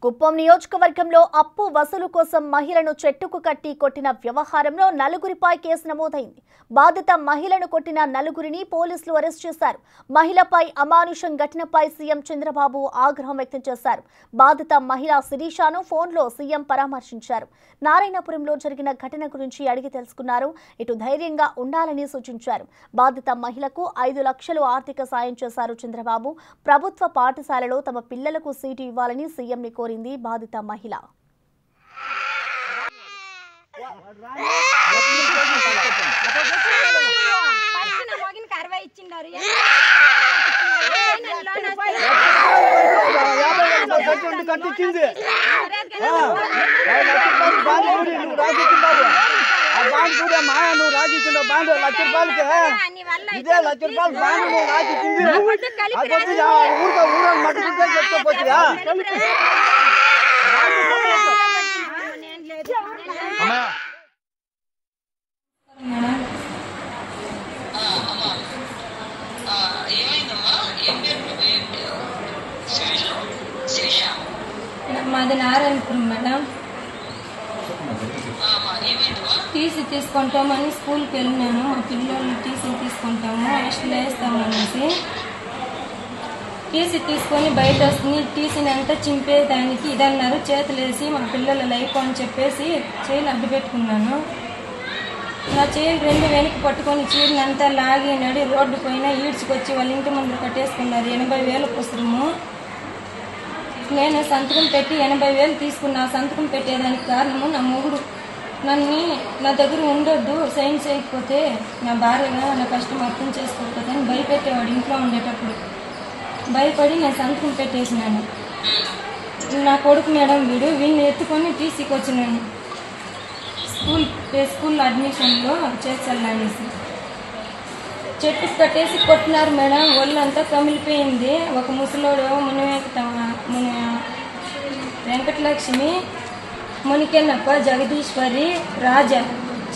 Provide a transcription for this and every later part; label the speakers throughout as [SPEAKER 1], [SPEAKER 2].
[SPEAKER 1] కుప్పం నియోజకవర్గంలో అప్పు వసూలు కోసం మహిళను చెట్టుకు కట్టి కొట్టిన వ్యవహారంలో నలుగురిపై కేసు నమోదైంది. బాధిత మహిళను కొట్టిన నలుగురిని పోలీసులు అరెస్ట్ చేశారు. మహిళపై అమానుషం ఘటనపై సీఎం చంద్రబాబు ఆగ్రహం వ్యక్తం చేశారు. బాధిత మహిళ శిరీషను ఫోన్లో సీఎం పరామర్శించారు. నారాయణపురంలో జరిగిన ఘటన గురించి అడిగి తెలుసుకున్నారు. ఇటు ధైర్యంగా ఉండాలని సూచించారు. బాధిత మహిళకు 5 లక్షలు ఆర్థిక సాయం చేశారు చంద్రబాబు. ప్రభుత్వ పాఠశాలలో తమ పిల్లలకు సీటు ఇవ్వాలని సీఎంని కోరింది బాధిత మహిళ.
[SPEAKER 2] మాది నారాయణపురం మేడం. టీసీ తీసుకుంటామని స్కూల్కి వెళ్ళినాను. మా పిల్లలు టీసీ తీసుకుంటాము, హాస్టల్ వేస్తామనేసి టీసీ తీసుకొని బయట వస్తుంది. టీసీని అంతా చింపేదానికి ఇదన్నారు. చేతులు వేసి మా పిల్లల లైఫ్ అని చెప్పేసి చైన్ అడ్డు పెట్టుకున్నాను. నా చైన్ 2 వెనక్కి పట్టుకొని చీరనంతా లాగి నడి రోడ్డు పైన ఈడ్చుకొచ్చి వాళ్ళ ఇంటి ముందు కట్టేసుకున్నారు. 80,000 పుస్తకము. నేను సంతకం పెట్టి 80,000 తీసుకున్నా. సంతకం పెట్టేదానికి కారణము నా మొగుడు నా దగ్గర ఉండొద్దు, సైన్ చేయకపోతే నా భార్యగా నా కష్టం అర్థం చేసుకోకపోతే అని భయపెట్టేవాడు. ఇంట్లో ఉండేటప్పుడు భయపడి నేను సంతకం పెట్టేసినాను. నా కొడుకు మేడం వీడిని ఎత్తుకొని టీసీకి వచ్చినాను. స్కూల్లో అడ్మిషన్లో చేర్చాలనేసి చెట్టు కట్టేసి కొట్టినారు మేడం. ఒళ్ళంతా కమిలిపోయింది. ఒక ముసలోడు వెంకటలక్ష్మి, మునికెన్నప్ప, జగదీశ్వరి, రాజా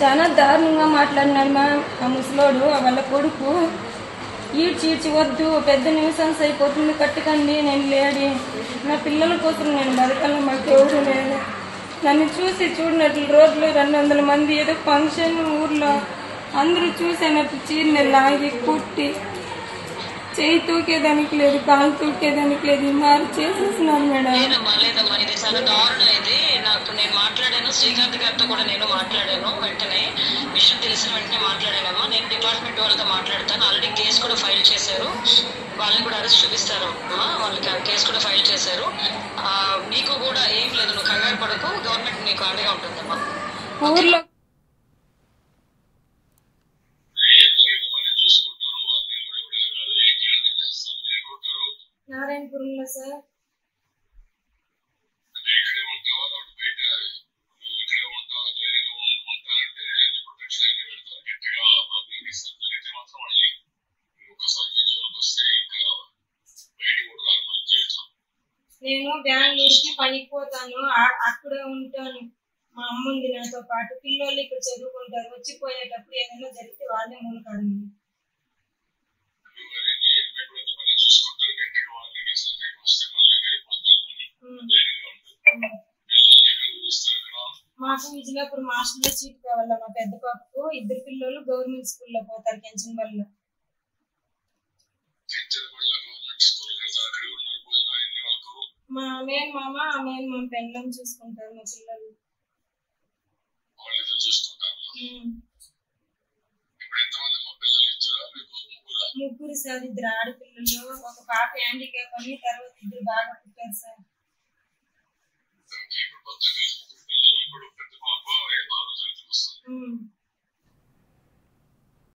[SPEAKER 2] చాలా దారుణంగా మాట్లాడినాడు మ్యామ్. ఆ ముసలోడు వాళ్ళ కొడుకు ఈడ్చి వద్దు, పెద్ద న్యూసెన్స్ అయిపోతుంది, కట్టకండి, నేను లేడి, నా పిల్లల కోసం నేను బతకాల, మాకు ఎవరు లేదు. నన్ను చూసి చూడనట్లు రోడ్లో 200 మంది ఏదో ఫంక్షన్ ఊర్లో అందరూ చూసేనట్లు చీరని లాగి కుట్టి చేయి తూకేదానికి లేదు, కాలు తూకేదానికి లేదు, మారు చేసేసినారు మేడం.
[SPEAKER 3] లేదమ్మా, ఇది చాలా దారుణం. ఇది నేను మాట్లాడాను, శ్రీకాంత్ గారితో కూడా నేను మాట్లాడాను. వెంటనే విషయం తెలిసిన వెంటనే మాట్లాడానమ్మా. నేను డిపార్ట్మెంట్ వాళ్ళతో మాట్లాడతాను. ఆల్రెడీ కేసు కూడా ఫైల్ చేశారు. వాళ్ళని కూడా అరెస్ట్ చూపిస్తారు అమ్మా. వాళ్ళకి కేసు కూడా ఫైల్ చేశారు. నీకు కూడా ఏం లేదు, నువ్వు కంగారు పడకు, గవర్నమెంట్ నీకు అండగా ఉంటుందమ్మా.
[SPEAKER 2] ఊర్లో నారాయణపురంలో సార్ నేను బెంగళూరుకి పనికి పోతాను, అక్కడే ఉంటాను. మా అమ్మ ఉంది నాతో పాటు. పిల్లలు ఇక్కడ చదువుకుంటారు. వచ్చిపోయేటప్పుడు ఏదైనా జరిగితే వాళ్ళే మూలకాడు. మాకు విజయనగరం మాస్టర్లో సీట్ కావాలా. మా పెద్ద పాపకు 2 పిల్లలు గవర్నమెంట్ స్కూల్లో పోతారు, కెంచన్ వల్ల. మా మేనమామ పెండ్లం చూసుకుంటారు. మా పిల్లలు ముగ్గురు సార్. 2 ఆడపిల్లలు, ఒక పాప హ్యాండిక్యాప్ అని, తర్వాత 2 బాగా పుట్టారు సార్.